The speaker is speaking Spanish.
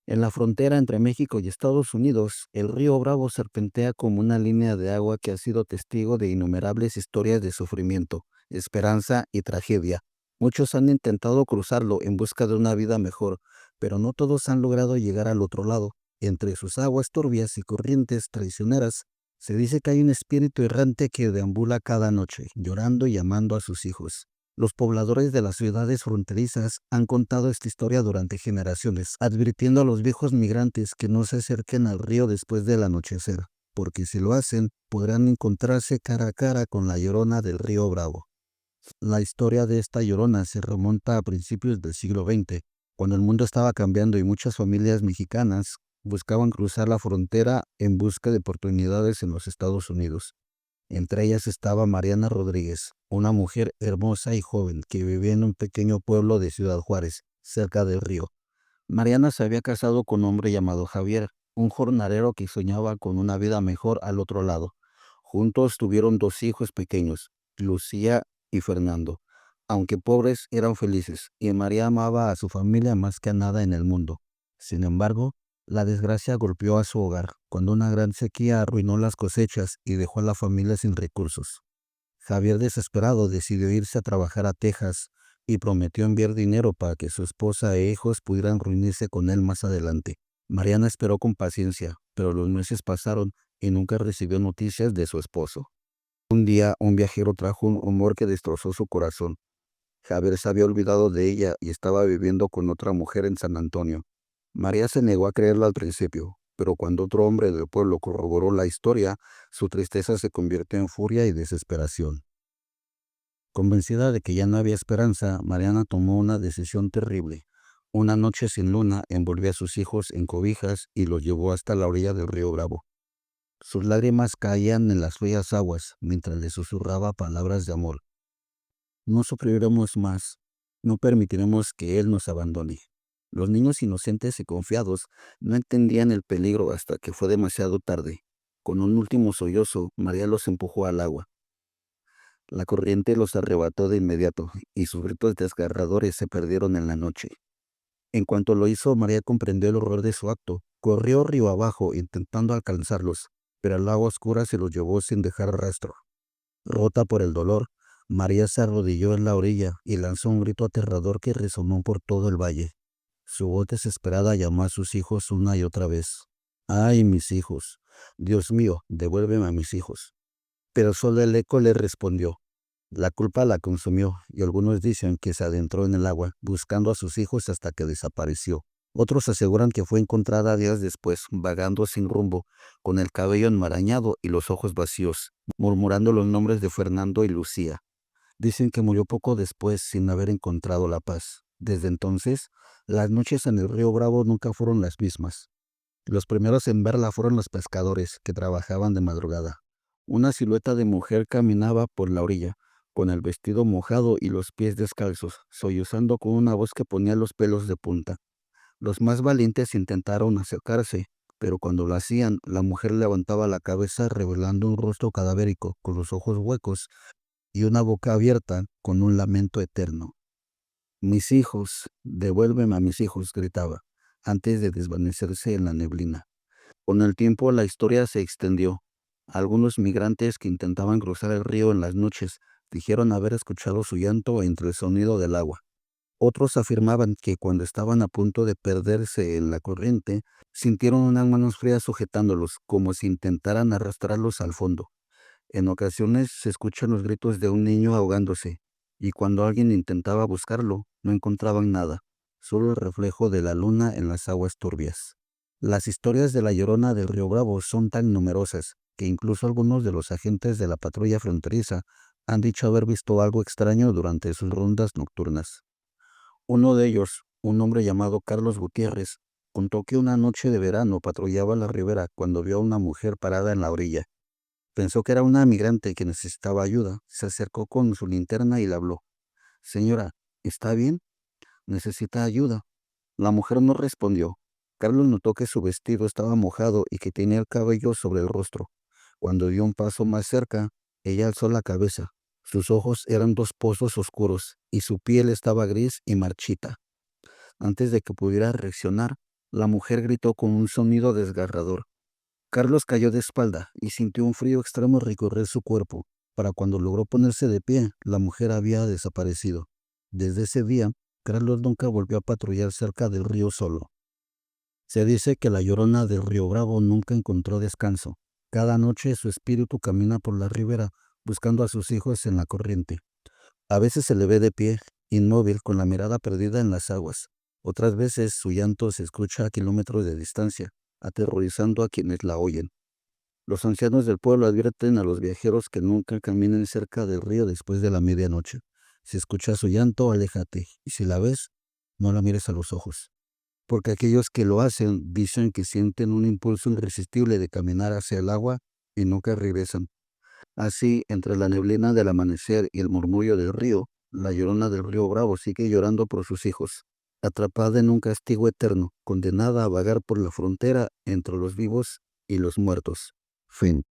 En la frontera entre México y Estados Unidos, el río Bravo serpentea como una línea de agua que ha sido testigo de innumerables historias de sufrimiento, esperanza y tragedia. Muchos han intentado cruzarlo en busca de una vida mejor, pero no todos han logrado llegar al otro lado. Entre sus aguas turbias y corrientes traicioneras, se dice que hay un espíritu errante que deambula cada noche, llorando y llamando a sus hijos. Los pobladores de las ciudades fronterizas han contado esta historia durante generaciones, advirtiendo a los viejos migrantes que no se acerquen al río después del anochecer, porque si lo hacen, podrán encontrarse cara a cara con la llorona del río Bravo. La historia de esta llorona se remonta a principios del siglo XX, cuando el mundo estaba cambiando y muchas familias mexicanas buscaban cruzar la frontera en busca de oportunidades en los Estados Unidos. Entre ellas estaba Mariana Rodríguez, una mujer hermosa y joven que vivía en un pequeño pueblo de Ciudad Juárez, cerca del río. Mariana se había casado con un hombre llamado Javier, un jornalero que soñaba con una vida mejor al otro lado. Juntos tuvieron dos hijos pequeños, Lucía y Fernando. Aunque pobres, eran felices, y María amaba a su familia más que a nada en el mundo. Sin embargo, la desgracia golpeó a su hogar, cuando una gran sequía arruinó las cosechas y dejó a la familia sin recursos. Javier, desesperado, decidió irse a trabajar a Texas y prometió enviar dinero para que su esposa e hijos pudieran reunirse con él más adelante. Mariana esperó con paciencia, pero los meses pasaron y nunca recibió noticias de su esposo. Un día, un viajero trajo un rumor que destrozó su corazón. Javier se había olvidado de ella y estaba viviendo con otra mujer en San Antonio. María se negó a creerlo al principio, pero cuando otro hombre del pueblo corroboró la historia, su tristeza se convirtió en furia y desesperación. Convencida de que ya no había esperanza, Mariana tomó una decisión terrible. Una noche sin luna envolvió a sus hijos en cobijas y los llevó hasta la orilla del río Bravo. Sus lágrimas caían en las frías aguas mientras le susurraba palabras de amor. No sufriremos más, no permitiremos que Él nos abandone. Los niños inocentes y confiados no entendían el peligro hasta que fue demasiado tarde. Con un último sollozo, María los empujó al agua. La corriente los arrebató de inmediato, y sus gritos desgarradores se perdieron en la noche. En cuanto lo hizo, María comprendió el horror de su acto. Corrió río abajo intentando alcanzarlos, pero el agua oscura se los llevó sin dejar rastro. Rota por el dolor, María se arrodilló en la orilla y lanzó un grito aterrador que resonó por todo el valle. Su voz desesperada llamó a sus hijos una y otra vez. ¡Ay, mis hijos! Dios mío, devuélveme a mis hijos. Pero solo el eco le respondió. La culpa la consumió y algunos dicen que se adentró en el agua buscando a sus hijos hasta que desapareció. Otros aseguran que fue encontrada días después, vagando sin rumbo, con el cabello enmarañado y los ojos vacíos, murmurando los nombres de Fernando y Lucía. Dicen que murió poco después sin haber encontrado la paz. Desde entonces, las noches en el río Bravo nunca fueron las mismas. Los primeros en verla fueron los pescadores, que trabajaban de madrugada. Una silueta de mujer caminaba por la orilla, con el vestido mojado y los pies descalzos, sollozando con una voz que ponía los pelos de punta. Los más valientes intentaron acercarse, pero cuando lo hacían, la mujer levantaba la cabeza revelando un rostro cadavérico, con los ojos huecos y una boca abierta, con un lamento eterno. Mis hijos, devuélveme a mis hijos, gritaba, antes de desvanecerse en la neblina. Con el tiempo la historia se extendió. Algunos migrantes que intentaban cruzar el río en las noches dijeron haber escuchado su llanto entre el sonido del agua. Otros afirmaban que cuando estaban a punto de perderse en la corriente, sintieron unas manos frías sujetándolos, como si intentaran arrastrarlos al fondo. En ocasiones se escuchan los gritos de un niño ahogándose, y cuando alguien intentaba buscarlo, no encontraban nada, solo el reflejo de la luna en las aguas turbias. Las historias de la Llorona del Río Bravo son tan numerosas que incluso algunos de los agentes de la patrulla fronteriza han dicho haber visto algo extraño durante sus rondas nocturnas. Uno de ellos, un hombre llamado Carlos Gutiérrez, contó que una noche de verano patrullaba la ribera cuando vio a una mujer parada en la orilla. Pensó que era una migrante que necesitaba ayuda. Se acercó con su linterna y le habló. Señora, ¿está bien? ¿Necesita ayuda? La mujer no respondió. Carlos notó que su vestido estaba mojado y que tenía el cabello sobre el rostro. Cuando dio un paso más cerca, ella alzó la cabeza. Sus ojos eran dos pozos oscuros y su piel estaba gris y marchita. Antes de que pudiera reaccionar, La mujer gritó con un sonido desgarrador. Carlos cayó de espalda y sintió un frío extremo recorrer su cuerpo. Para cuando logró ponerse de pie, la mujer había desaparecido. Desde ese día, Carlos nunca volvió a patrullar cerca del río solo. Se dice que la Llorona del Río Bravo nunca encontró descanso. Cada noche su espíritu camina por la ribera buscando a sus hijos en la corriente. A veces se le ve de pie, inmóvil, con la mirada perdida en las aguas. Otras veces su llanto se escucha a kilómetros de distancia, aterrorizando a quienes la oyen. Los ancianos del pueblo advierten a los viajeros que nunca caminen cerca del río después de la medianoche. Si escuchas su llanto, aléjate, y si la ves, no la mires a los ojos. Porque aquellos que lo hacen dicen que sienten un impulso irresistible de caminar hacia el agua y nunca regresan. Así, entre la neblina del amanecer y el murmullo del río, la Llorona del Río Bravo sigue llorando por sus hijos, atrapada en un castigo eterno, condenada a vagar por la frontera entre los vivos y los muertos. Fin.